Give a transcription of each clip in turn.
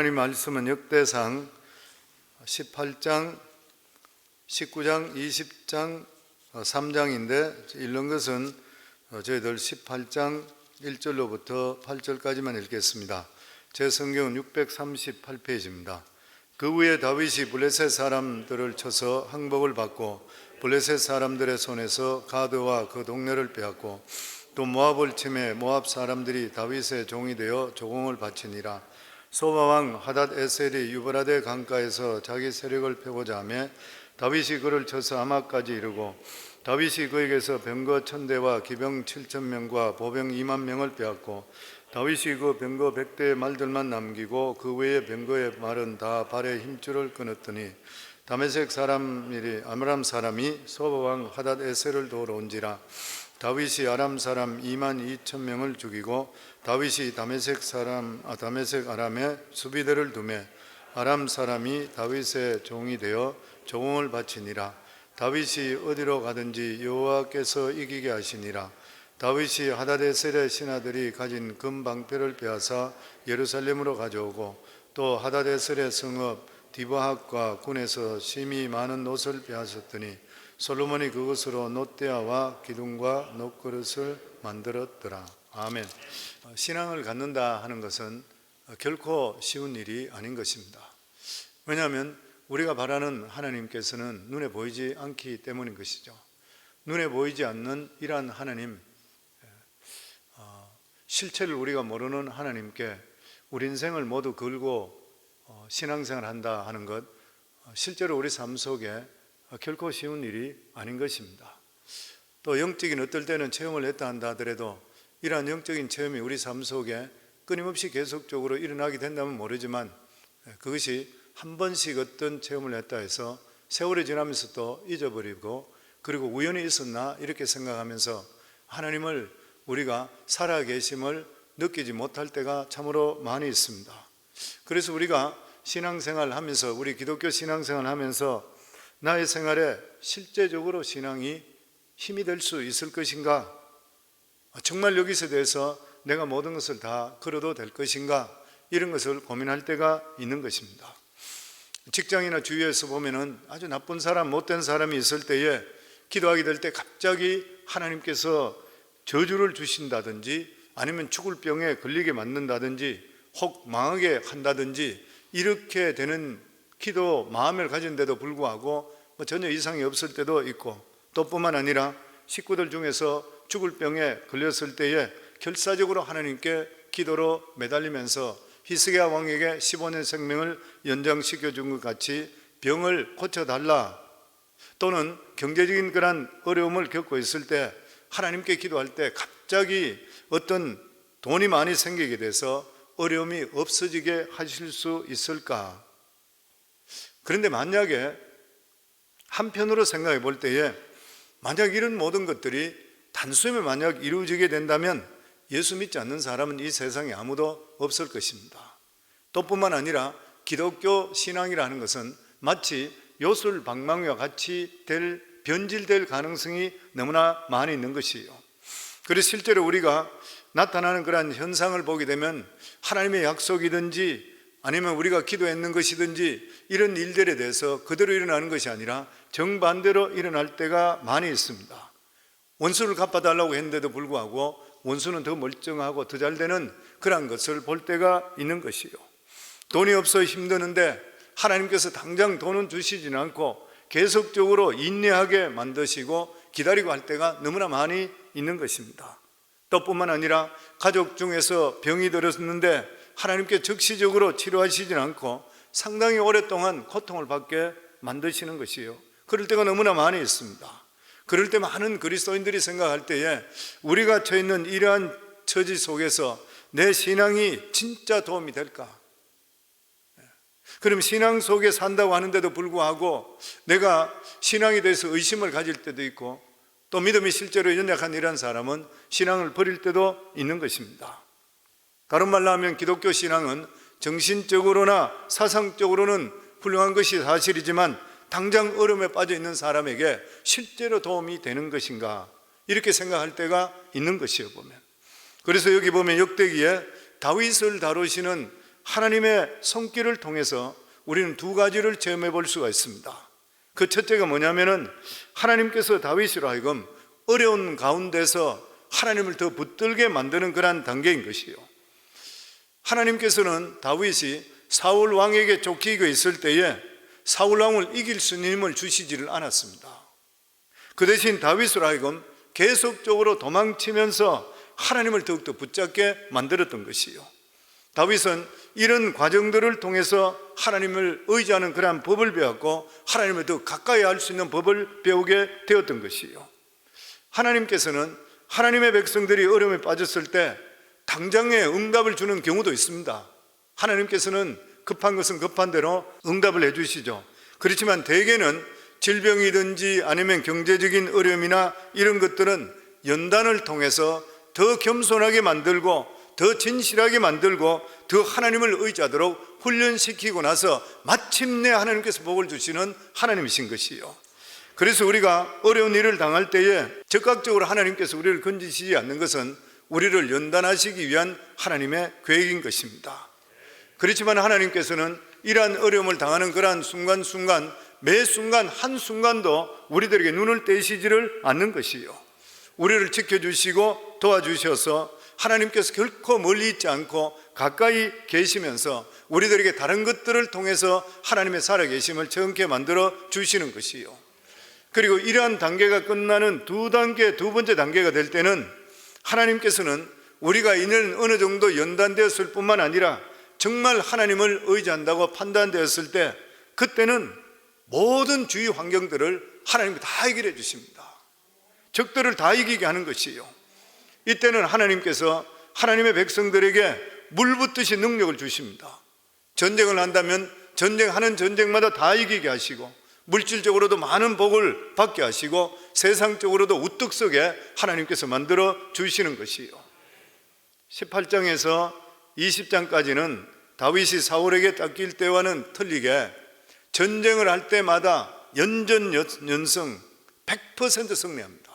하나님 말씀은 역대상 18장, 19장, 20장, 3장인데 읽는 것은 저희들 18장 1절로부터 8절까지만 읽겠습니다. 제 성경은 638페이지입니다. 그 후에 다윗이 블레셋 사람들을 쳐서 항복을 받고 블레셋 사람들의 손에서 가드와 그 동네를 빼앗고 또 모압을 치매 모압 사람들이 다윗의 종이 되어 조공을 바치니라. 소바왕 하닷 에셀이 유브라데 강가에서 자기 세력을 펴고자 하며 다윗이 그를 쳐서 아마까지 이르고 다윗이 그에게서 병거 1000대와 기병 7000명과 보병 20000명을 빼앗고 다윗이 그 병거 100대의 말들만 남기고 그 외의 병거의 말은 다 발에 힘줄을 끊었더니 다메섹 사람이 아므람 사람이 소바왕 하닷 에셀을 도우러 온지라. 다윗이 아람 사람 22000명을 죽이고 다윗이 다메섹 아람에 수비대를 두매 아람 사람이 다윗의 종이 되어 조공을 바치니라. 다윗이 어디로 가든지 여호와께서 이기게 하시니라. 다윗이 하닷에셀의 신하들이 가진 금방패를 빼앗아 예루살렘으로 가져오고 또 하닷에셀의 성읍 디브핫과 군에서 심히 많은 놋을 빼앗았더니 솔로몬이 그것으로 놋대야와 기둥과 놋그릇을 만들었더라. 아멘. 신앙을 갖는다 하는 것은 결코 쉬운 일이 아닌 것입니다. 왜냐하면 우리가 바라는 하나님께서는 눈에 보이지 않기 때문인 것이죠. 눈에 보이지 않는 이러한 하나님, 실체를 우리가 모르는 하나님께 우리 인생을 모두 걸고 신앙생활을 한다 하는 것, 실제로 우리 삶 속에 결코 쉬운 일이 아닌 것입니다. 또 영적인 어떨 때는 체험을 했다 한다 하더라도 이러한 영적인 체험이 우리 삶 속에 끊임없이 계속적으로 일어나게 된다면 모르지만 그것이 한 번씩 어떤 체험을 했다 해서 세월이 지나면서 또 잊어버리고 그리고 우연히 있었나 이렇게 생각하면서 하나님을 우리가 살아계심을 느끼지 못할 때가 참으로 많이 있습니다. 그래서 우리가 신앙생활을 하면서 우리 기독교 신앙생활을 하면서 나의 생활에 실제적으로 신앙이 힘이 될 수 있을 것인가? 정말 여기서 대해서 내가 모든 것을 다 걸어도 될 것인가? 이런 것을 고민할 때가 있는 것입니다. 직장이나 주위에서 보면은 아주 나쁜 사람, 못된 사람이 있을 때에 기도하게 될 때 갑자기 하나님께서 저주를 주신다든지 아니면 죽을 병에 걸리게 만든다든지 혹 망하게 한다든지 이렇게 되는 기도 마음을 가진데도 불구하고 전혀 이상이 없을 때도 있고 또 뿐만 아니라 식구들 중에서 죽을 병에 걸렸을 때에 결사적으로 하나님께 기도로 매달리면서 히스기야 왕에게 15년 생명을 연장시켜 준 것 같이 병을 고쳐달라, 또는 경제적인 그런 어려움을 겪고 있을 때 하나님께 기도할 때 갑자기 어떤 돈이 많이 생기게 돼서 어려움이 없어지게 하실 수 있을까? 그런데 만약에 한편으로 생각해 볼 때에 만약 이런 모든 것들이 단숨에 만약 이루어지게 된다면 예수 믿지 않는 사람은 이 세상에 아무도 없을 것입니다. 또 뿐만 아니라 기독교 신앙이라는 것은 마치 요술방망이와 같이 변질될 가능성이 너무나 많이 있는 것이에요. 그래서 실제로 우리가 나타나는 그러한 현상을 보게 되면 하나님의 약속이든지 아니면 우리가 기도했는 것이든지 이런 일들에 대해서 그대로 일어나는 것이 아니라 정반대로 일어날 때가 많이 있습니다. 원수를 갚아달라고 했는데도 불구하고 원수는 더 멀쩡하고 더 잘 되는 그런 것을 볼 때가 있는 것이요. 돈이 없어 힘드는데 하나님께서 당장 돈은 주시지는 않고 계속적으로 인내하게 만드시고 기다리고 할 때가 너무나 많이 있는 것입니다. 또 뿐만 아니라 가족 중에서 병이 들었는데 하나님께 적시적으로 치료하시지는 않고 상당히 오랫동안 고통을 받게 만드시는 것이에요. 그럴 때가 너무나 많이 있습니다. 그럴 때 많은 그리스도인들이 생각할 때에 우리가 처해 있는 이러한 처지 속에서 내 신앙이 진짜 도움이 될까? 그럼 신앙 속에 산다고 하는데도 불구하고 내가 신앙에 대해서 의심을 가질 때도 있고 또 믿음이 실제로 연약한 이러한 사람은 신앙을 버릴 때도 있는 것입니다. 다른 말로 하면 기독교 신앙은 정신적으로나 사상적으로는 훌륭한 것이 사실이지만 당장 어려움에 빠져 있는 사람에게 실제로 도움이 되는 것인가, 이렇게 생각할 때가 있는 것이에요 보면. 그래서 여기 보면 역대기에 다윗을 다루시는 하나님의 손길을 통해서 우리는 두 가지를 체험해 볼 수가 있습니다. 그 첫째가 뭐냐면은 하나님께서 다윗으로 하여금 어려운 가운데서 하나님을 더 붙들게 만드는 그러한 단계인 것이요. 하나님께서는 다윗이 사울 왕에게 쫓기고 있을 때에 사울 왕을 이길 수 있는 힘을 주시지를 않았습니다. 그 대신 다윗으로 하여금 계속적으로 도망치면서 하나님을 더욱더 붙잡게 만들었던 것이요. 다윗은 이런 과정들을 통해서 하나님을 의지하는 그러한 법을 배웠고 하나님을 더 가까이 할 수 있는 법을 배우게 되었던 것이요. 하나님께서는 하나님의 백성들이 어려움에 빠졌을 때 당장에 응답을 주는 경우도 있습니다. 하나님께서는 급한 것은 급한 대로 응답을 해주시죠. 그렇지만 대개는 질병이든지 아니면 경제적인 어려움이나 이런 것들은 연단을 통해서 더 겸손하게 만들고 더 진실하게 만들고 더 하나님을 의지하도록 훈련시키고 나서 마침내 하나님께서 복을 주시는 하나님이신 것이요. 그래서 우리가 어려운 일을 당할 때에 즉각적으로 하나님께서 우리를 건지시지 않는 것은 우리를 연단하시기 위한 하나님의 계획인 것입니다. 그렇지만 하나님께서는 이러한 어려움을 당하는 그러한 순간순간 매 순간 한순간도 우리들에게 눈을 떼시지를 않는 것이요. 우리를 지켜주시고 도와주셔서 하나님께서 결코 멀리 있지 않고 가까이 계시면서 우리들에게 다른 것들을 통해서 하나님의 살아계심을 정케 만들어 주시는 것이요. 그리고 이러한 단계가 끝나는 두 번째 단계가 될 때는 하나님께서는 우리가 이는 어느 정도 연단되었을 뿐만 아니라 정말 하나님을 의지한다고 판단되었을 때 그때는 모든 주위 환경들을 하나님이 다 해결해 주십니다. 적들을 다 이기게 하는 것이요. 이때는 하나님께서 하나님의 백성들에게 물붓듯이 능력을 주십니다. 전쟁을 한다면 전쟁하는 전쟁마다 다 이기게 하시고 물질적으로도 많은 복을 받게 하시고 세상적으로도 우뚝 서게 하나님께서 만들어 주시는 것이요. 18장에서 20장까지는 다윗이 사울에게 닦일 때와는 틀리게 전쟁을 할 때마다 연전연승 100% 승리합니다.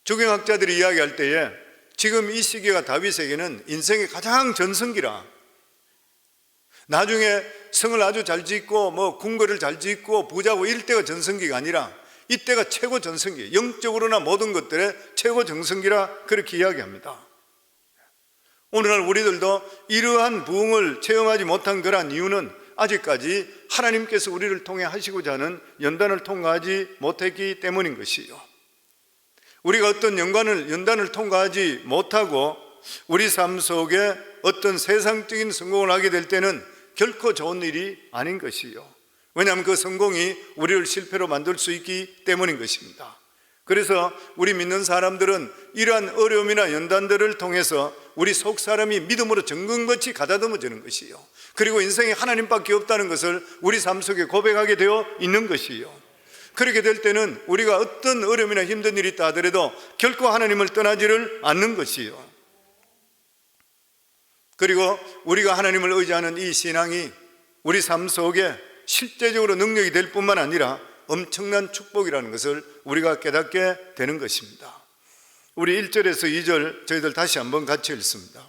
조경학자들이 이야기할 때에 지금 이 시기가 다윗에게는 인생의 가장 전성기라, 나중에 성을 아주 잘 짓고 궁궐을 잘 짓고 부자고 이럴 때가 전성기가 아니라 이때가 최고 전성기, 영적으로나 모든 것들의 최고 전성기라 그렇게 이야기합니다. 오늘날 우리들도 이러한 부흥을 체험하지 못한 그러한 이유는 아직까지 하나님께서 우리를 통해 하시고자 하는 연단을 통과하지 못했기 때문인 것이요. 우리가 어떤 연단을 통과하지 못하고 우리 삶 속에 어떤 세상적인 성공을 하게 될 때는 결코 좋은 일이 아닌 것이요. 왜냐하면 그 성공이 우리를 실패로 만들 수 있기 때문인 것입니다. 그래서 우리 믿는 사람들은 이러한 어려움이나 연단들을 통해서 우리 속 사람이 믿음으로 정금같이 가다듬어지는 것이요. 그리고 인생에 하나님밖에 없다는 것을 우리 삶 속에 고백하게 되어 있는 것이요. 그렇게 될 때는 우리가 어떤 어려움이나 힘든 일이 있다 하더라도 결코 하나님을 떠나지를 않는 것이요. 그리고 우리가 하나님을 의지하는 이 신앙이 우리 삶 속에 실제적으로 능력이 될 뿐만 아니라 엄청난 축복이라는 것을 우리가 깨닫게 되는 것입니다. 우리 1절에서 2절 저희들 다시 한번 같이 읽습니다.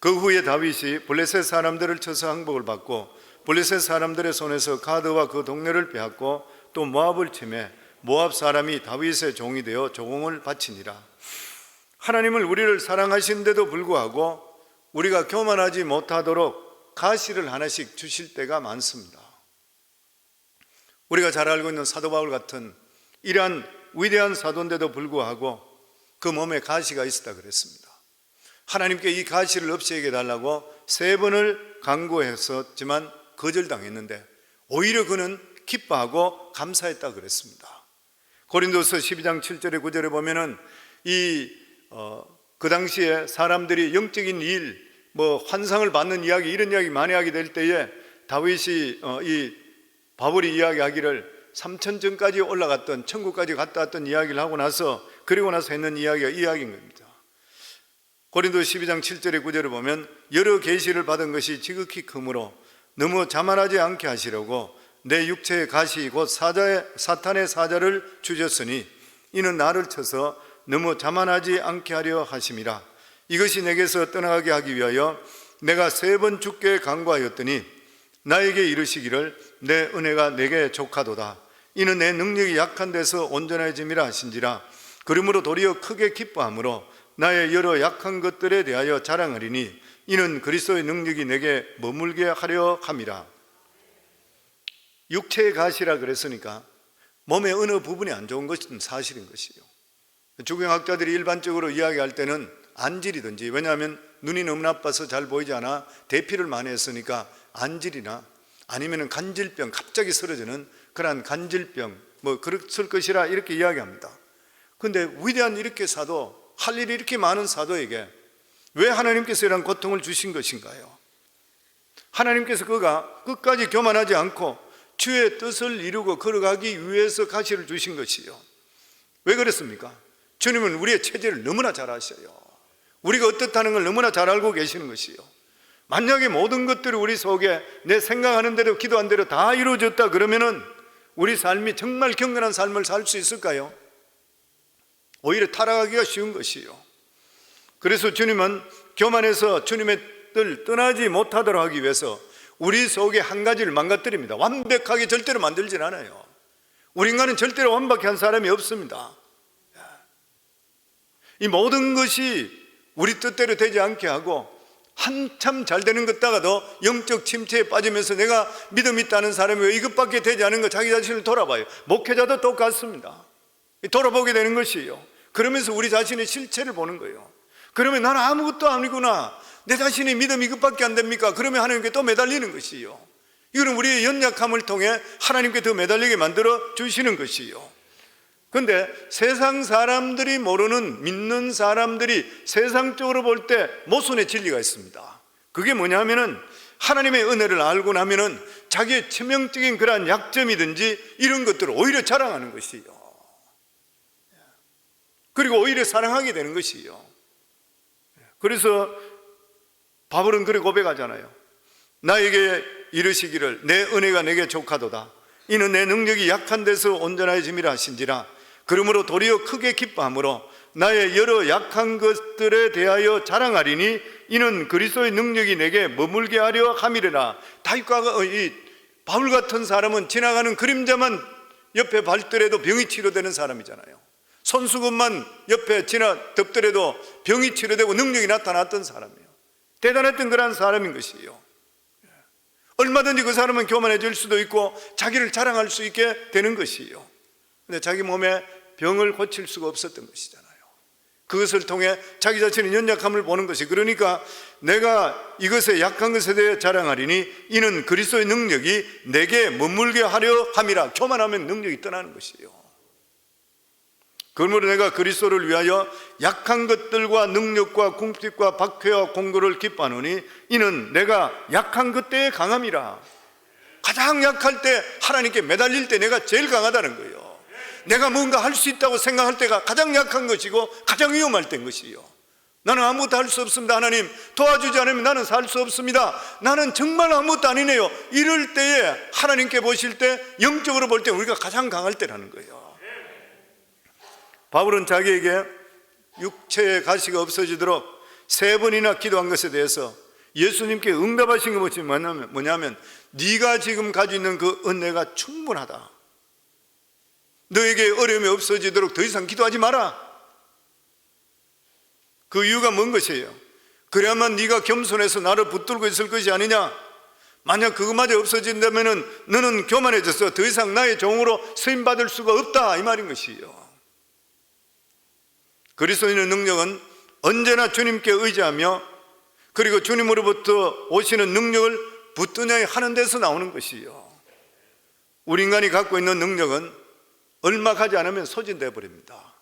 그 후에 다윗이 블레셋 사람들을 쳐서 항복을 받고 블레셋 사람들의 손에서 가드와 그 동네를 빼앗고 또 모압을 치매 모압 사람이 다윗의 종이 되어 조공을 바치니라. 하나님을 우리를 사랑하신데도 불구하고 우리가 교만하지 못하도록 가시를 하나씩 주실 때가 많습니다. 우리가 잘 알고 있는 사도 바울 같은 이러한 위대한 사도인데도 불구하고 그 몸에 가시가 있었다 그랬습니다. 하나님께 이 가시를 없애게 해달라고 3번을 간구했었지만 거절당했는데 오히려 그는 기뻐하고 감사했다 그랬습니다. 고린도서 12장 7절에 9절에 보면은 그 당시에 사람들이 영적인 일, 환상을 받는 이야기, 이런 이야기 많이 하게 될 때에 다윗이 바울이 이야기하기를 3000전까지 올라갔던, 천국까지 갔다 왔던 이야기를 하고 나서 그리고 나서 했는 이야기가 이 이야기인 겁니다. 고린도서 12장 7절에 9절에 보면 여러 계시를 받은 것이 지극히 크므로 너무 자만하지 않게 하시려고 내 육체의 가시 곧 사탄의 사자를 주셨으니 이는 나를 쳐서 너무 자만하지 않게 하려 하심이라. 이것이 내게서 떠나가게 하기 위하여 내가 3번 주께 간구하였더니 나에게 이르시기를 내 은혜가 내게 족하도다. 이는 내 능력이 약한 데서 온전해짐이라 하신지라. 그러므로 도리어 크게 기뻐함으로 나의 여러 약한 것들에 대하여 자랑하리니 이는 그리스도의 능력이 내게 머물게 하려 함이라. 육체의 가시라 그랬으니까 몸의 어느 부분이 안 좋은 것은 사실인 것이에요. 주경학자들이 일반적으로 이야기할 때는 안질이든지, 왜냐하면 눈이 너무 나빠서 잘 보이지 않아 대피를 많이 했으니까 안질이나 아니면 간질병, 갑자기 쓰러지는 그러한 간질병 그랬을 것이라 이렇게 이야기합니다. 그런데 위대한 이렇게 사도, 할 일이 이렇게 많은 사도에게 왜 하나님께서 이런 고통을 주신 것인가요? 하나님께서 그가 끝까지 교만하지 않고 주의 뜻을 이루고 걸어가기 위해서 가시를 주신 것이요. 왜 그랬습니까? 주님은 우리의 체질을 너무나 잘 아셔요. 우리가 어떻다는 걸 너무나 잘 알고 계시는 것이요. 만약에 모든 것들이 우리 속에 내 생각하는 대로 기도한 대로 다 이루어졌다 그러면은 우리 삶이 정말 경건한 삶을 살 수 있을까요? 오히려 타락하기가 쉬운 것이요. 그래서 주님은 교만해서 주님의 뜻을 떠나지 못하도록 하기 위해서 우리 속에 한 가지를 망가뜨립니다. 완벽하게 절대로 만들진 않아요. 우리 인간은 절대로 완벽한 사람이 없습니다. 이 모든 것이 우리 뜻대로 되지 않게 하고 한참 잘 되는 것 다가도 영적 침체에 빠지면서 내가 믿음 있다는 사람이 왜 이것밖에 되지 않은 거 자기 자신을 돌아봐요. 목회자도 똑같습니다. 돌아보게 되는 것이에요. 그러면서 우리 자신의 실체를 보는 거예요. 그러면 나는 아무것도 아니구나, 내 자신의 믿음이 이것밖에 안 됩니까? 그러면 하나님께 또 매달리는 것이에요. 이거는 우리의 연약함을 통해 하나님께 더 매달리게 만들어 주시는 것이에요. 그런데 세상 사람들이 모르는, 믿는 사람들이 세상적으로 볼 때 모순의 진리가 있습니다. 그게 뭐냐면은 하나님의 은혜를 알고 나면은 자기의 치명적인 그러한 약점이든지 이런 것들을 오히려 자랑하는 것이에요. 그리고 오히려 사랑하게 되는 것이에요. 그래서 바울은 그렇게 고백하잖아요. 나에게 이르시기를 내 은혜가 내게 족하도다. 이는 내 능력이 약한 데서 온전해짐이라 하신지라. 그러므로 도리어 크게 기뻐함으로 나의 여러 약한 것들에 대하여 자랑하리니 이는 그리스도의 능력이 내게 머물게 하려 함이라. 다윗과 이 바울 같은 사람은 지나가는 그림자만 옆에 밟더라도 병이 치료되는 사람이잖아요. 손수건만 옆에 덮더라도 병이 치료되고 능력이 나타났던 사람이에요. 대단했던 그런 사람인 것이에요. 얼마든지 그 사람은 교만해질 수도 있고 자기를 자랑할 수 있게 되는 것이에요. 근데 자기 몸에 병을 고칠 수가 없었던 것이잖아요. 그것을 통해 자기 자신의 연약함을 보는 것이, 그러니까 내가 이것에 약한 것에 대해 자랑하리니 이는 그리스도의 능력이 내게 머물게 하려 함이라. 교만하면 능력이 떠나는 것이에요. 그러므로 내가 그리스도를 위하여 약한 것들과 능력과 궁핍과 박해와 공고를 기뻐하노니 이는 내가 약한 것 때에 강함이라. 가장 약할 때, 하나님께 매달릴 때 내가 제일 강하다는 거예요. 내가 뭔가 할 수 있다고 생각할 때가 가장 약한 것이고 가장 위험할 때인 것이요. 나는 아무것도 할 수 없습니다, 하나님 도와주지 않으면 나는 살 수 없습니다, 나는 정말 아무것도 아니네요. 이럴 때에 하나님께 보실 때, 영적으로 볼 때 우리가 가장 강할 때라는 거예요. 바울은 자기에게 육체의 가시가 없어지도록 3번이나 기도한 것에 대해서 예수님께 응답하신 것이 뭐냐면 네가 지금 가지고 있는 그 은혜가 충분하다. 너에게 어려움이 없어지도록 더 이상 기도하지 마라. 그 이유가 뭔 것이에요? 그래야만 네가 겸손해서 나를 붙들고 있을 것이 아니냐. 만약 그것마저 없어진다면 너는 교만해져서 더 이상 나의 종으로 쓰임받을 수가 없다, 이 말인 것이에요. 그리스도인의 능력은 언제나 주님께 의지하며 그리고 주님으로부터 오시는 능력을 붙드냐 하는 데서 나오는 것이에요. 우리 인간이 갖고 있는 능력은 얼마 가지 않으면 소진되어 버립니다.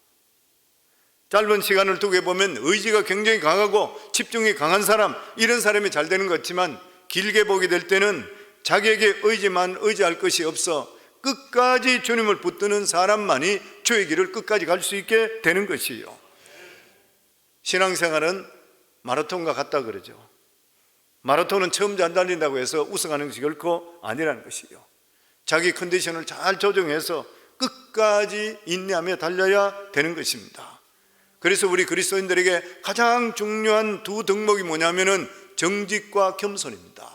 짧은 시간을 두게 보면 의지가 굉장히 강하고 집중이 강한 사람, 이런 사람이 잘 되는 것 같지만 길게 보게 될 때는 자기에게 의지만 의지할 것이 없어 끝까지 주님을 붙드는 사람만이 주의 길을 끝까지 갈 수 있게 되는 것이에요. 신앙생활은 마라톤과 같다 그러죠. 마라톤은 처음 잘 달린다고 해서 우승하는 것이 결코 아니라는 것이에요. 자기 컨디션을 잘 조정해서 끝까지 인내하며 달려야 되는 것입니다. 그래서 우리 그리스도인들에게 가장 중요한 두 덕목이 뭐냐면은 정직과 겸손입니다.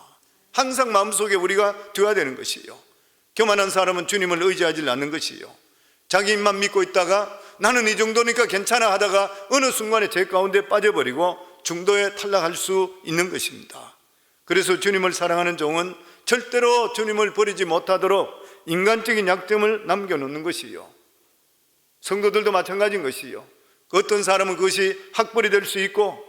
항상 마음속에 우리가 두어야 되는 것이요. 교만한 사람은 주님을 의지하지 않는 것이요. 자기 입만 믿고 있다가 나는 이 정도니까 괜찮아 하다가 어느 순간에 죄 가운데 빠져버리고 중도에 탈락할 수 있는 것입니다. 그래서 주님을 사랑하는 종은 절대로 주님을 버리지 못하도록 인간적인 약점을 남겨놓는 것이요. 성도들도 마찬가지인 것이요. 어떤 사람은 그것이 학벌이 될 수 있고,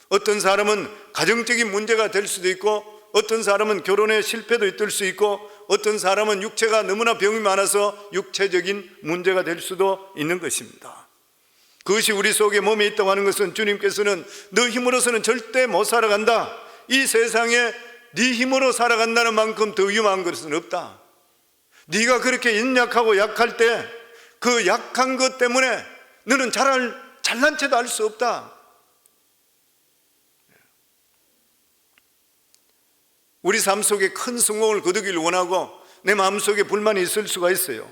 어떤 사람은 가정적인 문제가 될 수도 있고, 어떤 사람은 결혼에 실패도 있을 수 있고, 어떤 사람은 육체가 너무나 병이 많아서 육체적인 문제가 될 수도 있는 것입니다. 그것이 우리 속에 몸에 있다고 하는 것은 주님께서는 너 힘으로서는 절대 못 살아간다, 이 세상에 네 힘으로 살아간다는 만큼 더 위험한 것은 없다, 네가 그렇게 연약하고 약할 때 그 약한 것 때문에 너는 잘난 체도 할 수 없다. 우리 삶 속에 큰 성공을 거두기를 원하고 내 마음속에 불만이 있을 수가 있어요.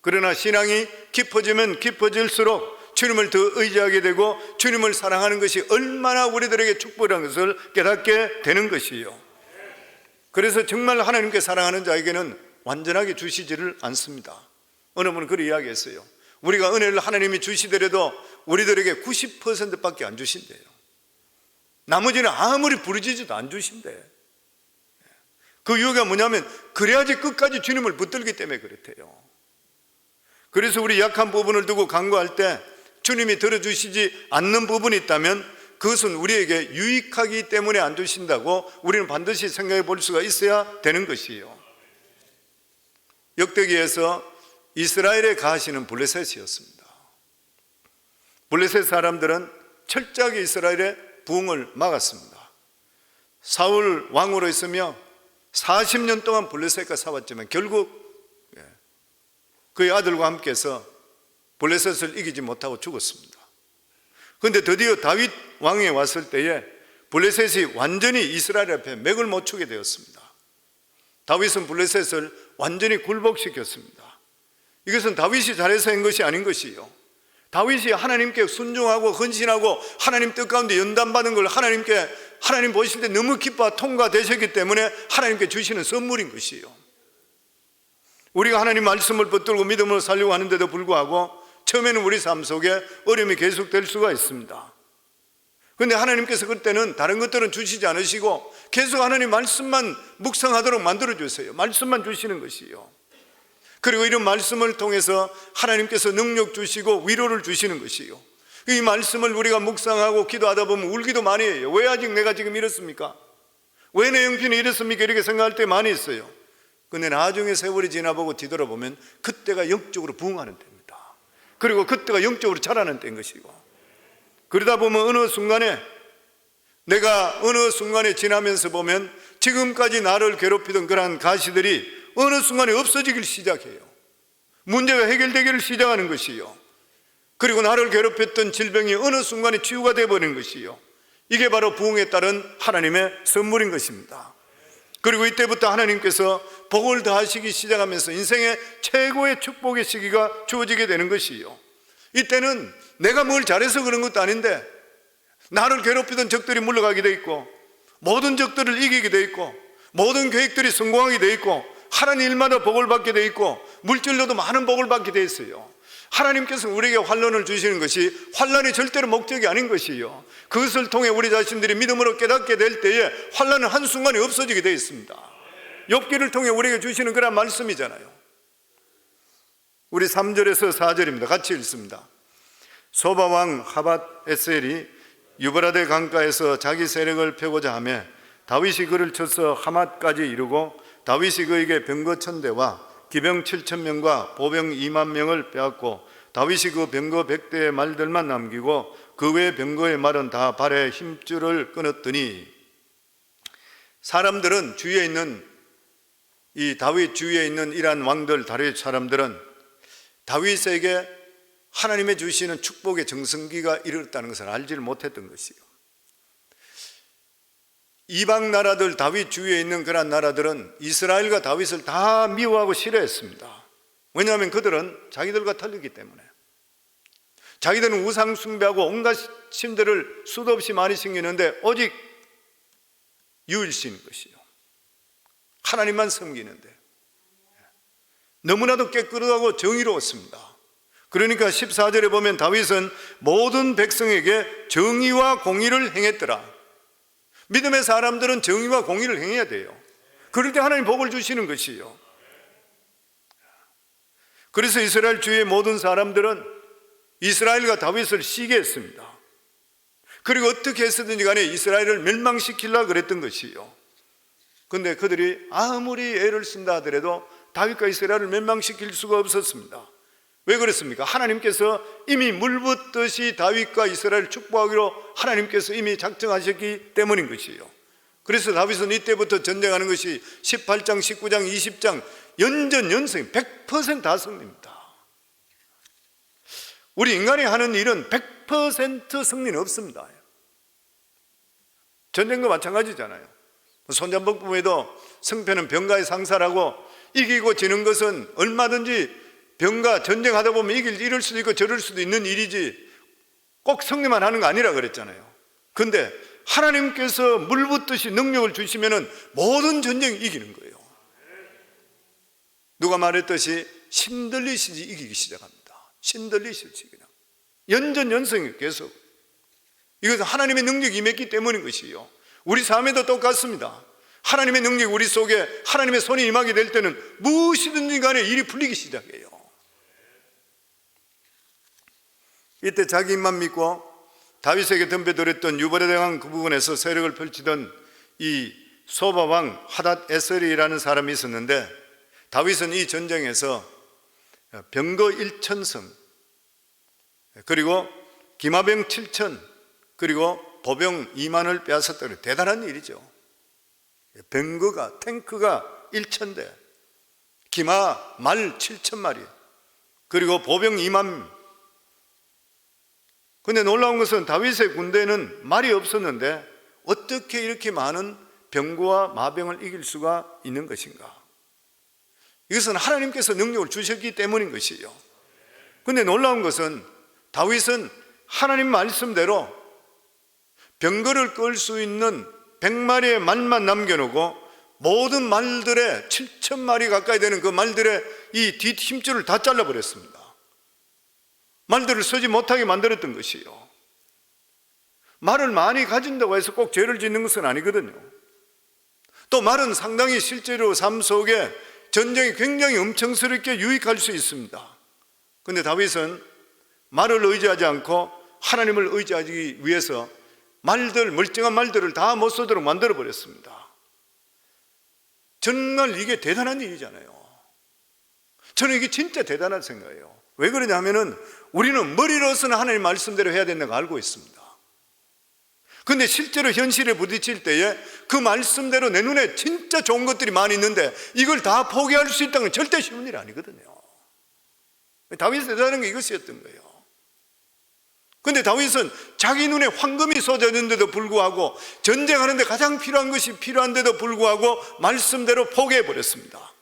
그러나 신앙이 깊어지면 깊어질수록 주님을 더 의지하게 되고 주님을 사랑하는 것이 얼마나 우리들에게 축복이라는 것을 깨닫게 되는 것이에요. 그래서 정말 하나님께 사랑하는 자에게는 완전하게 주시지를 않습니다. 어느 분은 그렇게 이야기했어요. 우리가 은혜를 하나님이 주시더라도 우리들에게 90%밖에 안 주신대요. 나머지는 아무리 부르짖어도 안 주신대. 그 이유가 뭐냐면 그래야지 끝까지 주님을 붙들기 때문에 그렇대요. 그래서 우리 약한 부분을 두고 간구할 때 주님이 들어주시지 않는 부분이 있다면 그것은 우리에게 유익하기 때문에 안 주신다고 우리는 반드시 생각해 볼 수가 있어야 되는 것이에요. 역대기에서 이스라엘에 가시는 블레셋이었습니다. 블레셋 사람들은 철저하게 이스라엘의 부흥을 막았습니다. 사울 왕으로 있으며 40년 동안 블레셋과 싸웠지만 결국 그의 아들과 함께해서 블레셋을 이기지 못하고 죽었습니다. 그런데 드디어 다윗 왕에 왔을 때에 블레셋이 완전히 이스라엘 앞에 맥을 못 추게 되었습니다. 다윗은 블레셋을 완전히 굴복시켰습니다. 이것은 다윗이 잘해서 한 것이 아닌 것이요, 다윗이 하나님께 순종하고 헌신하고 하나님 뜻 가운데 연단받은 걸 하나님 보실 때 너무 기뻐 통과되셨기 때문에 하나님께 주시는 선물인 것이요. 우리가 하나님 말씀을 붙들고 믿음으로 살려고 하는데도 불구하고 처음에는 우리 삶 속에 어려움이 계속될 수가 있습니다. 그런데 하나님께서 그때는 다른 것들은 주시지 않으시고 계속 하나님 말씀만 묵상하도록 만들어주세요. 말씀만 주시는 것이요. 그리고 이런 말씀을 통해서 하나님께서 능력 주시고 위로를 주시는 것이요. 이 말씀을 우리가 묵상하고 기도하다 보면 울기도 많이 해요. 왜 아직 내가 지금 이렇습니까? 왜 내 형편이 이렇습니까? 이렇게 생각할 때 많이 있어요. 그런데 나중에 세월이 지나보고 뒤돌아보면 그때가 영적으로 부흥하는 때입니다. 그리고 그때가 영적으로 자라는 때인 것이고, 그러다 보면 어느 순간에 지나면서 보면 지금까지 나를 괴롭히던 그러한 가시들이 어느 순간에 없어지기 시작해요. 문제가 해결되기를 시작하는 것이요. 그리고 나를 괴롭혔던 질병이 어느 순간에 치유가 되어버리는 것이요. 이게 바로 부흥에 따른 하나님의 선물인 것입니다. 그리고 이때부터 하나님께서 복을 더하시기 시작하면서 인생의 최고의 축복의 시기가 주어지게 되는 것이요. 이때는 내가 뭘 잘해서 그런 것도 아닌데 나를 괴롭히던 적들이 물러가게 돼 있고, 모든 적들을 이기게 돼 있고, 모든 계획들이 성공하게 돼 있고, 하나님 일마다 복을 받게 돼 있고, 물질로도 많은 복을 받게 돼 있어요. 하나님께서 우리에게 환난을 주시는 것이 환난이 절대로 목적이 아닌 것이요, 그것을 통해 우리 자신들이 믿음으로 깨닫게 될 때에 환난은 한순간에 없어지게 되어 있습니다. 욥기를 통해 우리에게 주시는 그런 말씀이잖아요. 우리 3절에서 4절입니다. 같이 읽습니다. 소바왕 하밧 에셀이 유브라데 강가에서 자기 세력을 펴고자 하며 다윗이 그를 쳐서 하맛까지 이르고 다윗이 그에게 병거 1000대와 기병 7000명과 보병 2만 명을 빼앗고 다윗이 그 병거 100대의 말들만 남기고 그 외 병거의 말은 다 발에 힘줄을 끊었더니, 사람들은 주위에 있는 이 다윗 주위에 있는 이란 왕들, 다윗 사람들은 다윗에게 하나님의 주시는 축복의 정성기가 이르렀다는 것을 알지를 못했던 것이요. 이방 나라들, 다윗 주위에 있는 그런 나라들은 이스라엘과 다윗을 다 미워하고 싫어했습니다. 왜냐하면 그들은 자기들과 틀리기 때문에. 자기들은 우상 숭배하고 온갖 침대를 수도 없이 많이 섬기는데 오직 유일신 것이요, 하나님만 섬기는데 너무나도 깨끗하고 정의로웠습니다. 그러니까 14절에 보면 다윗은 모든 백성에게 정의와 공의를 행했더라. 믿음의 사람들은 정의와 공의를 행해야 돼요. 그럴 때 하나님 복을 주시는 것이요. 그래서 이스라엘 주위의 모든 사람들은 이스라엘과 다윗을 시기했습니다. 그리고 어떻게 해서든지 간에 이스라엘을 멸망시키려고 그랬던 것이요. 그런데 그들이 아무리 애를 쓴다 하더라도 다윗과 이스라엘을 멸망시킬 수가 없었습니다. 왜 그랬습니까? 하나님께서 이미 물붓듯이 다윗과 이스라엘을 축복하기로 하나님께서 이미 작정하셨기 때문인 것이요. 그래서 다윗은 이때부터 전쟁하는 것이 18장, 19장, 20장 연전연승 100% 다 승리입니다. 우리 인간이 하는 일은 100% 승리는 없습니다. 전쟁도 마찬가지잖아요. 손자복음에도 승패는 병가의 상사라고, 이기고 지는 것은 얼마든지 병가 전쟁하다 보면 이럴 수도 있고 저럴 수도 있는 일이지 꼭 승리만 하는 거 아니라 그랬잖아요. 근데 하나님께서 물붓듯이 능력을 주시면은 모든 전쟁이 이기는 거예요. 누가 말했듯이 신들리시지 이기기 시작합니다. 신들리시지 그냥 연전연승이 계속. 이것은 하나님의 능력이 임했기 때문인 것이요. 우리 삶에도 똑같습니다. 하나님의 능력이 우리 속에, 하나님의 손이 임하게 될 때는 무엇이든지 간에 일이 풀리기 시작해요. 이때 자기 입만 믿고 다윗에게 덤벼들었던 유발에 대한 그 부분에서 세력을 펼치던 이 소바왕 하닷 에셀이라는 사람이 있었는데, 다윗은 이 전쟁에서 병거 1,000성, 그리고 기마병 7,000, 그리고 보병 2만을 빼앗았다는 대단한 일이죠. 병거가, 탱크가 1,000대, 기마 말 7,000마리, 그리고 보병 2만. 근데 놀라운 것은 다윗의 군대는 말이 없었는데 어떻게 이렇게 많은 병거와 마병을 이길 수가 있는 것인가? 이것은 하나님께서 능력을 주셨기 때문인 것이요. 근데 놀라운 것은 다윗은 하나님 말씀대로 병거를 끌 수 있는 100마리의 말만 남겨놓고 모든 말들의 7,000마리 가까이 되는 그 말들의 이 뒷 힘줄을 다 잘라버렸습니다. 말들을 서지 못하게 만들었던 것이요. 말을 많이 가진다고 해서 꼭 죄를 짓는 것은 아니거든요. 또 말은 상당히 실제로 삶 속에 전쟁이 굉장히 엄청스럽게 유익할 수 있습니다. 그런데 다윗은 말을 의지하지 않고 하나님을 의지하기 위해서 멀쩡한 말들을 다 못 쓰도록 만들어 버렸습니다. 정말 이게 대단한 일이잖아요. 저는 이게 진짜 대단한 생각이에요. 왜 그러냐 하면은 우리는 머리로서는 하나님 말씀대로 해야 된다는 걸 알고 있습니다. 근데 실제로 현실에 부딪힐 때에 그 말씀대로 내 눈에 진짜 좋은 것들이 많이 있는데 이걸 다 포기할 수 있다는 건 절대 쉬운 일이 아니거든요. 다윗이 대단한 게 이것이었던 거예요. 근데 다윗은 자기 눈에 황금이 쏟아져 있는데도 불구하고, 전쟁하는데 가장 필요한 것이 필요한데도 불구하고 말씀대로 포기해 버렸습니다.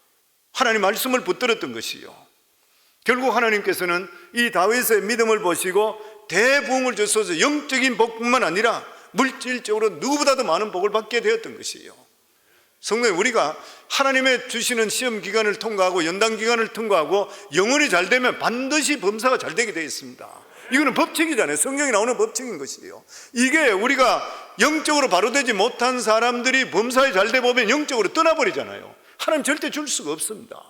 하나님 말씀을 붙들었던 것이요. 결국 하나님께서는 이 다윗의 믿음을 보시고 대부흥을 주셔서 영적인 복뿐만 아니라 물질적으로 누구보다도 많은 복을 받게 되었던 것이에요. 성도님, 우리가 하나님의 주시는 시험 기간을 통과하고 연단 기간을 통과하고 영혼이 잘 되면 반드시 범사가 잘 되게 되어 있습니다. 이거는 법칙이잖아요. 성경에 나오는 법칙인 것이에요. 이게 우리가 영적으로 바로 되지 못한 사람들이 범사에 잘 돼 보면 영적으로 떠나버리잖아요. 하나님 절대 줄 수가 없습니다.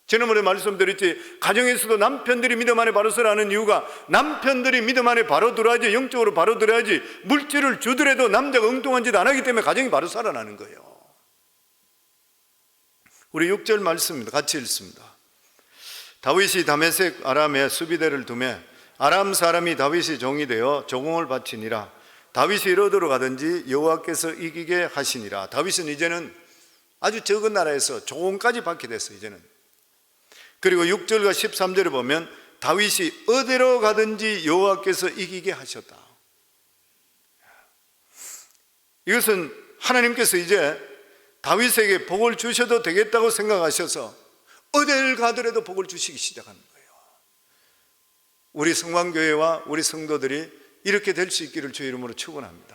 지난번에 말씀드렸지, 가정에서도 남편들이 믿음 안에 바로 서라는 이유가 남편들이 믿음 안에 바로 들어야지, 영적으로 바로 들어야지, 물질을 주더라도 남자가 엉뚱한 짓 안 하기 때문에 가정이 바로 살아나는 거예요. 우리 6절 말씀입니다. 같이 읽습니다. 다윗이 다메섹 아람에 수비대를 두매 아람 사람이 다윗이 종이 되어 조공을 바치니라. 다윗이 이러도록 하든지 여호와께서 이기게 하시니라. 다윗은 이제는 아주 적은 나라에서 조공까지 받게 됐어요. 이제는. 그리고 6절과 13절을 보면 다윗이 어디로 가든지 여호와께서 이기게 하셨다. 이것은 하나님께서 이제 다윗에게 복을 주셔도 되겠다고 생각하셔서 어딜 가더라도 복을 주시기 시작하는 거예요. 우리 성황교회와 우리 성도들이 이렇게 될 수 있기를 주의 이름으로 축원합니다.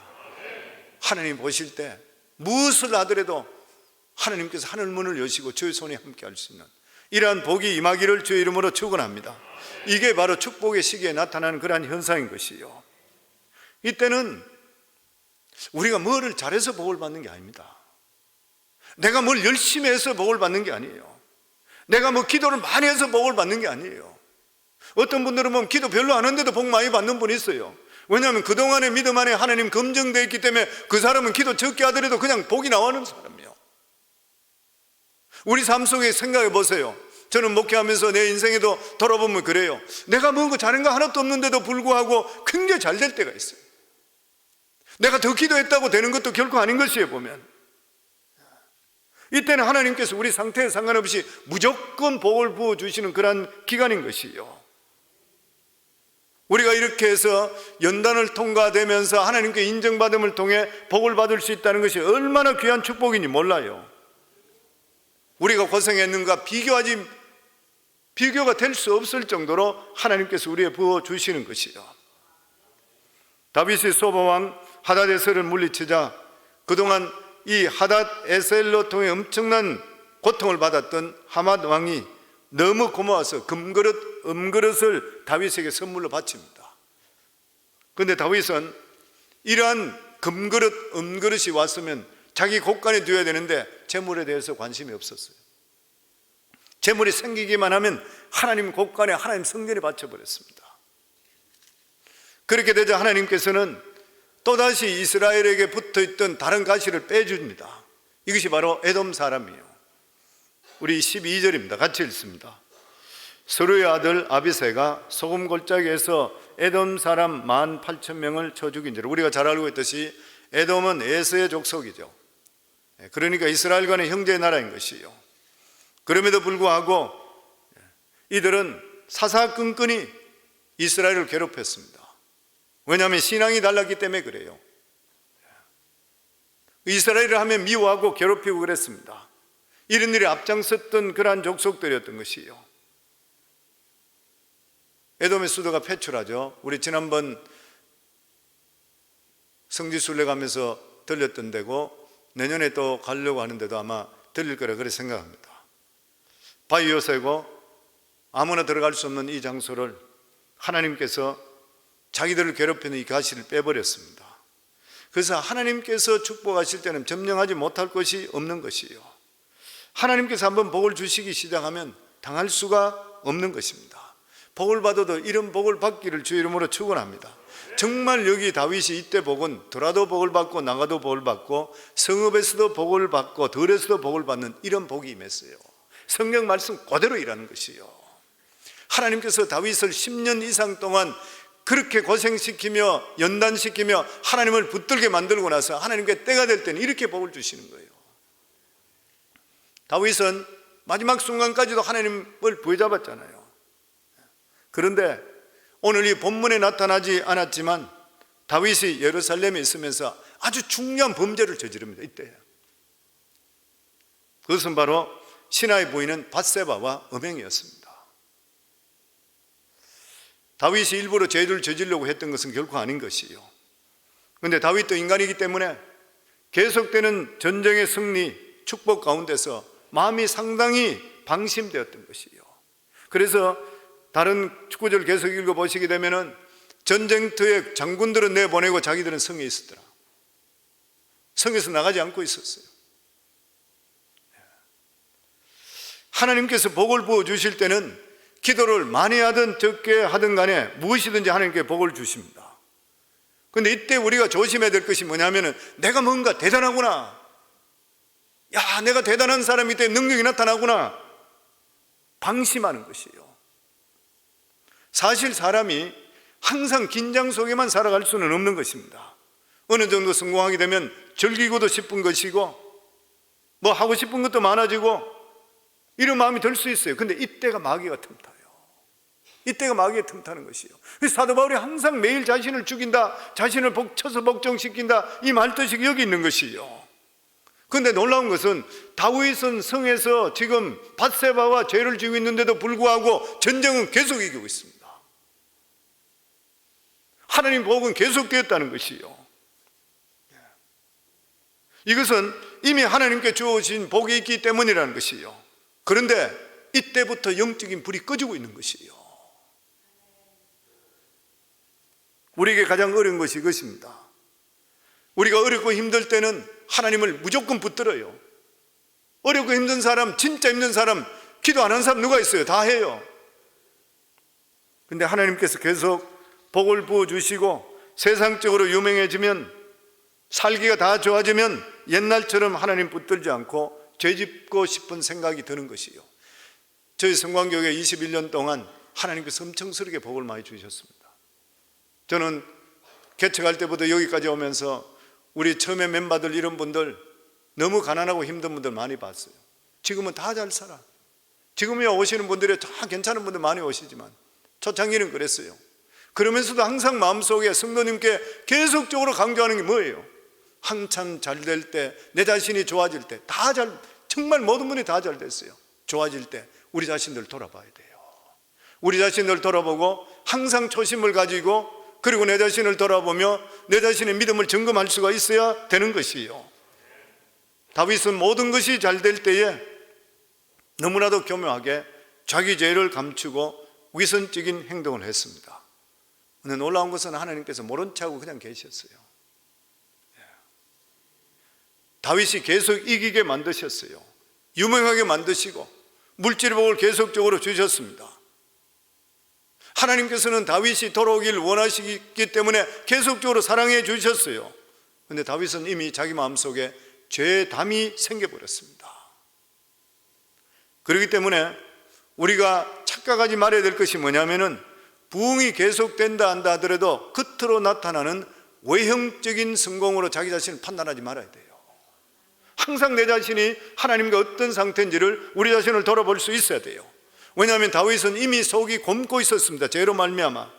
하나님 보실 때 무엇을 하더라도 하나님께서 하늘 문을 여시고 주의 손에 함께 할 수 있는 이러한 복이 임하기를 주의 이름으로 축원합니다. 이게 바로 축복의 시기에 나타나는 그러한 현상인 것이요, 이때는 우리가 뭐를 잘해서 복을 받는 게 아닙니다. 내가 뭘 열심히 해서 복을 받는 게 아니에요. 내가 뭐 기도를 많이 해서 복을 받는 게 아니에요. 어떤 분들은 보면 기도 별로 안 하는데도 복 많이 받는 분이 있어요. 왜냐하면 그동안의 믿음 안에 하나님 검증되어 있기 때문에 그 사람은 기도 적게 하더라도 그냥 복이 나오는 사람이에요. 우리 삶 속에 생각해 보세요. 저는 목회하면서 내 인생에도 돌아보면 그래요. 내가 뭔가 잘한 거 하나도 없는데도 불구하고 굉장히 잘 될 때가 있어요. 내가 더 기도했다고 되는 것도 결코 아닌 것이에요. 보면 이때는 하나님께서 우리 상태에 상관없이 무조건 복을 부어주시는 그런 기간인 것이요, 우리가 이렇게 해서 연단을 통과되면서 하나님께 인정받음을 통해 복을 받을 수 있다는 것이 얼마나 귀한 축복인지 몰라요. 우리가 고생했는가 비교가 될 수 없을 정도로 하나님께서 우리에 부어주시는 것이요, 다윗이 소바왕 하닷에셀을 물리치자 그동안 이 하닷에셀로 통해 엄청난 고통을 받았던 하맛 왕이 너무 고마워서 음그릇을 다윗에게 선물로 바칩니다. 그런데 다윗은 이러한 음그릇이 왔으면 자기 곳간에 두어야 되는데 재물에 대해서 관심이 없었어요. 재물이 생기기만 하면 하나님 곳간에 하나님 성전에 바쳐버렸습니다. 그렇게 되자 하나님께서는 또다시 이스라엘에게 붙어있던 다른 가시를 빼줍니다. 이것이 바로 에돔 사람이에요. 우리 12절입니다. 같이 읽습니다. 스루의 아들 아비새가 소금 골짜기에서 에돔 사람 18,000명을 쳐 죽인지라. 우리가 잘 알고 있듯이 에돔은 에서의 족속이죠. 그러니까 이스라엘과는 형제의 나라인 것이요, 그럼에도 불구하고 이들은 사사건건이 이스라엘을 괴롭혔습니다. 왜냐하면 신앙이 달랐기 때문에 그래요. 이스라엘을 하면 미워하고 괴롭히고 그랬습니다. 이런 일에 앞장섰던 그러한 족속들이었던 것이요, 에돔의 수도가 페추라죠. 우리 지난번 성지순례 가면서 들렸던 데고 내년에 또 가려고 하는데도 아마 들릴 거라 그렇게 생각합니다. 바위 요새고 아무나 들어갈 수 없는 이 장소를 하나님께서 자기들을 괴롭히는 이 가시를 빼버렸습니다. 그래서 하나님께서 축복하실 때는 점령하지 못할 것이 없는 것이요, 하나님께서 한번 복을 주시기 시작하면 당할 수가 없는 것입니다. 복을 받아도 이런 복을 받기를 주의 이름으로 축원합니다. 정말 여기 다윗이 이때 복은 들어도 복을 받고 나가도 복을 받고 성읍에서도 복을 받고 들에서도 복을 받는 이런 복이 임했어요. 성경 말씀 그대로 일하는 것이요, 하나님께서 다윗을 10년 이상 동안 그렇게 고생시키며 연단시키며 하나님을 붙들게 만들고 나서 하나님께 때가 될 때는 이렇게 복을 주시는 거예요. 다윗은 마지막 순간까지도 하나님을 부여잡았잖아요. 그런데 오늘 이 본문에 나타나지 않았지만 다윗이 예루살렘에 있으면서 아주 중요한 범죄를 저지릅니다. 이때 그것은 바로 신하의 부인은 밧세바와 음행이었습니다. 다윗이 일부러 죄를 저지르려고 했던 것은 결코 아닌 것이요, 그런데 다윗도 인간이기 때문에 계속되는 전쟁의 승리, 축복 가운데서 마음이 상당히 방심되었던 것이요, 그래서 다른 축구절 계속 읽어보시게 되면 전쟁터에 장군들은 내보내고 자기들은 성에 있었더라. 성에서 나가지 않고 있었어요. 하나님께서 복을 부어주실 때는 기도를 많이 하든 적게 하든 간에 무엇이든지 하나님께 복을 주십니다. 그런데 이때 우리가 조심해야 될 것이 뭐냐면 내가 뭔가 대단하구나, 야 내가 대단한 사람이기 때문에 능력이 나타나구나, 방심하는 것이에요. 사실 사람이 항상 긴장 속에만 살아갈 수는 없는 것입니다. 어느 정도 성공하게 되면 즐기고도 싶은 것이고 뭐 하고 싶은 것도 많아지고 이런 마음이 들 수 있어요. 근데 이때가 마귀가 틈타요. 이때가 마귀의 틈타는 것이요, 그래서 사도 바울이 항상 매일 자신을 죽인다, 자신을 쳐서 복종시킨다, 이 말뜻이 여기 있는 것이요. 그런데 놀라운 것은 다윗은 성에서 지금 밧세바와 죄를 지고 있는데도 불구하고 전쟁은 계속 이기고 있습니다. 하나님 복은 계속되었다는 것이요. 이것은 이미 하나님께 주어진 복이 있기 때문이라는 것이요. 그런데 이때부터 영적인 불이 꺼지고 있는 것이요. 우리에게 가장 어려운 것이 이것입니다. 우리가 어렵고 힘들 때는 하나님을 무조건 붙들어요. 어렵고 힘든 사람, 진짜 힘든 사람, 기도 안 하는 사람 누가 있어요? 다 해요. 근데 하나님께서 계속 복을 부어주시고 세상적으로 유명해지면, 살기가 다 좋아지면 옛날처럼 하나님 붙들지 않고 죄짓고 싶은 생각이 드는 것이요. 저희 성광교회 21년 동안 하나님께서 엄청스럽게 복을 많이 주셨습니다. 저는 개척할 때부터 여기까지 오면서 우리 처음에 멤버들 이런 분들 너무 가난하고 힘든 분들 많이 봤어요. 지금은 다 잘 살아. 지금이야 오시는 분들이 다 괜찮은 분들 많이 오시지만 초창기는 그랬어요. 그러면서도 항상 마음속에 성도님께 계속적으로 강조하는 게 뭐예요? 한참 잘 될 때, 내 자신이 좋아질 때, 다 잘, 정말 모든 분이 다 잘 됐어요. 좋아질 때 우리 자신들 돌아봐야 돼요. 우리 자신을 돌아보고 항상 초심을 가지고, 그리고 내 자신을 돌아보며 내 자신의 믿음을 점검할 수가 있어야 되는 것이에요. 다윗은 모든 것이 잘 될 때에 너무나도 교묘하게 자기 죄를 감추고 위선적인 행동을 했습니다. 근데 놀라운 것은 하나님께서 모른 척하고 그냥 계셨어요. 다윗이 계속 이기게 만드셨어요. 유명하게 만드시고 물질의 복을 계속적으로 주셨습니다. 하나님께서는 다윗이 돌아오길 원하시기 때문에 계속적으로 사랑해 주셨어요. 그런데 다윗은 이미 자기 마음속에 죄의 담이 생겨버렸습니다. 그렇기 때문에 우리가 착각하지 말아야 될 것이 뭐냐면은, 부흥이 계속된다 한다 하더라도 겉으로 나타나는 외형적인 성공으로 자기 자신을 판단하지 말아야 돼요. 항상 내 자신이 하나님과 어떤 상태인지를 우리 자신을 돌아볼 수 있어야 돼요. 왜냐하면 다윗은 이미 속이 곪고 있었습니다. 죄로 말미암아.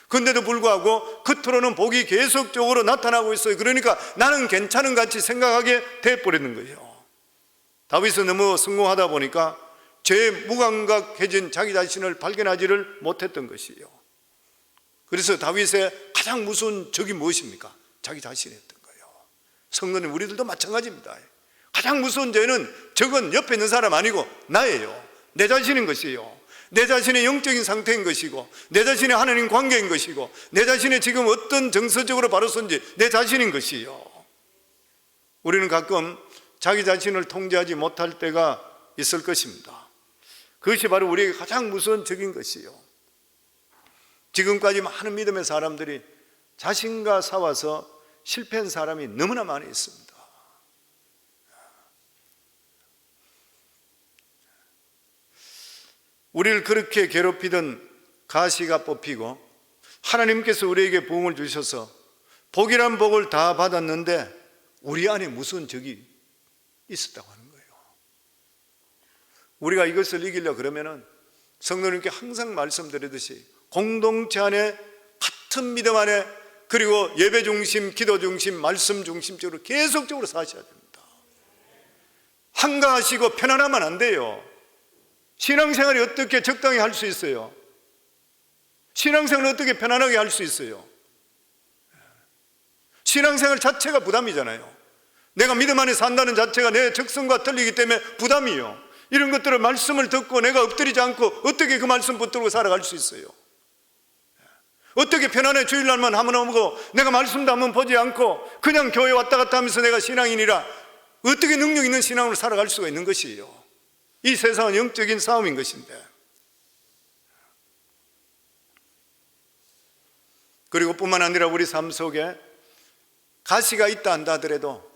그런데도 불구하고 겉으로는 복이 계속적으로 나타나고 있어요. 그러니까 나는 괜찮은 같이 생각하게 돼버리는 거예요. 다윗은 너무 성공하다 보니까 죄에 무감각해진 자기 자신을 발견하지를 못했던 것이에요. 그래서 다윗의 가장 무서운 적이 무엇입니까? 자기 자신이었던 거예요. 성도님, 우리들도 마찬가지입니다. 가장 무서운 죄는 적은 옆에 있는 사람 아니고 나예요. 내 자신인 것이에요. 내 자신의 영적인 상태인 것이고, 내 자신의 하나님 관계인 것이고, 내 자신의 지금 어떤 정서적으로 바로 선지 내 자신인 것이에요. 우리는 가끔 자기 자신을 통제하지 못할 때가 있을 것입니다. 그것이 바로 우리에게 가장 무서운 적인 것이에요. 지금까지 많은 믿음의 사람들이 자신과 싸워서 실패한 사람이 너무나 많이 있습니다. 우리를 그렇게 괴롭히던 가시가 뽑히고 하나님께서 우리에게 부흥을 주셔서 복이란 복을 다 받았는데 우리 안에 무슨 적이 있었다고 하는 거예요. 우리가 이것을 이기려고 그러면은 성도님께 항상 말씀드리듯이 공동체 안에 같은 믿음 안에, 그리고 예배 중심, 기도 중심, 말씀 중심적으로 계속적으로 사셔야 됩니다. 한가하시고 편안하면 안 돼요. 신앙생활이 어떻게 적당히 할 수 있어요? 신앙생활을 어떻게 편안하게 할 수 있어요? 신앙생활 자체가 부담이잖아요. 내가 믿음 안에 산다는 자체가 내 적성과 틀리기 때문에 부담이요. 이런 것들을 말씀을 듣고 내가 엎드리지 않고 어떻게 그 말씀 붙들고 살아갈 수 있어요? 어떻게 편안해 주일날만 하면 오고 내가 말씀도 한번 보지 않고 그냥 교회 왔다 갔다 하면서 내가 신앙인이라 어떻게 능력 있는 신앙으로 살아갈 수가 있는 것이에요? 이 세상은 영적인 싸움인 것인데. 그리고 뿐만 아니라 우리 삶 속에 가시가 있다 한다 하더라도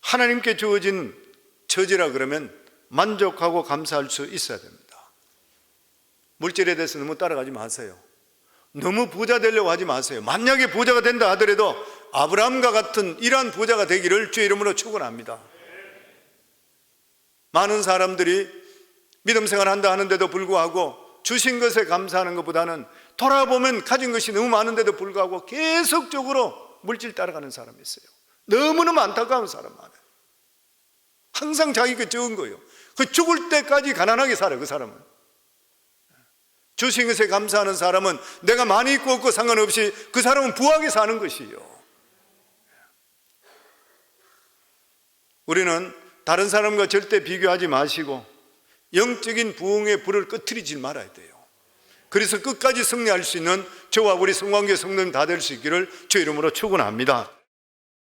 하나님께 주어진 처지라 그러면 만족하고 감사할 수 있어야 됩니다. 물질에 대해서 너무 따라가지 마세요. 너무 부자 되려고 하지 마세요. 만약에 부자가 된다 하더라도 아브라함과 같은 이러한 부자가 되기를 주의 이름으로 축원합니다. 많은 사람들이 믿음 생활한다 하는데도 불구하고 주신 것에 감사하는 것보다는 돌아보면 가진 것이 너무 많은데도 불구하고 계속적으로 물질 따라가는 사람이 있어요. 너무너무 안타까운 사람 많아요. 항상 자기가 적은 거예요. 그 죽을 때까지 가난하게 살아요. 그 사람은 주신 것에 감사하는 사람은 내가 많이 있고 없고 상관없이 그 사람은 부하게 사는 것이요. 우리는 다른 사람과 절대 비교하지 마시고 영적인 부흥의 불을 꺼트리지 말아야 돼요. 그래서 끝까지 승리할 수 있는 저와 우리 성광교회 성도님 다 될 수 있기를 주의 이름으로 축원합니다.